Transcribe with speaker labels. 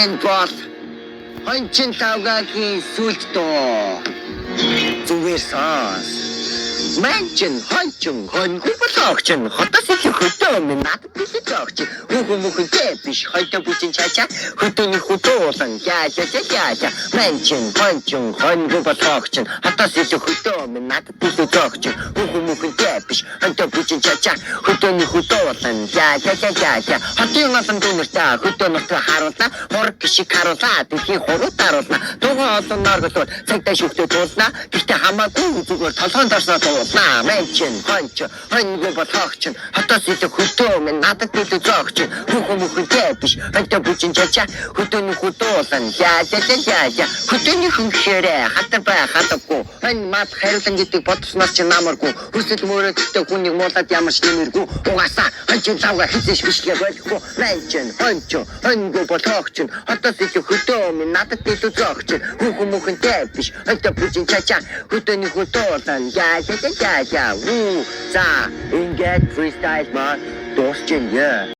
Speaker 1: Энэ бол хончин тавгагийн сүлд доо. Зүгээр сонс. Манчин хончин хонгүй болоогчин хотос их хөтөө минь над бисэжогч хүүхмүхтэй биш хойто бүчин чача хөтөний хөтөөлөн яа манчин хончин хонгүй болоогчин хотос их хөтөө минь над бисэжогч хүүхмүхтэй биш хойто бүчин чача хөтөний хөтөөлөн яа хотын асан дүнэртэ хөтөө нутга харуулна хург гişиг харуулна дэлхийн хуруударуулна дугаа олон наргал цагтаа шүхтээ туулна гэхдээ хамаагүй зүгээр толгойн дорсноо на менчин хонч хонгүй болоогч хотос их хөтөө минь надад билүү зогч хүүхмүхтэй биш хойто бүчин чача хөтөний хөтөөлөн яа хөтөний хөнгөрөө хатар бай хатахгүй энэ мат хариулан гэдэг бодсноос чи намаргүй хүсэл мөрөдтэй хүнийг муулаад ямар ч нэмэргүй угаасаа хончин лавга хийжш бишгээ байхгүй менчин хонч хонгүй болоогч хотос их хөтөө минь надад билүү зогч хүүхмүхтэй биш хойто бүчин чача хөтөний хөтөөлөн яа. За, ингээд freestyle маань дуусчихъя.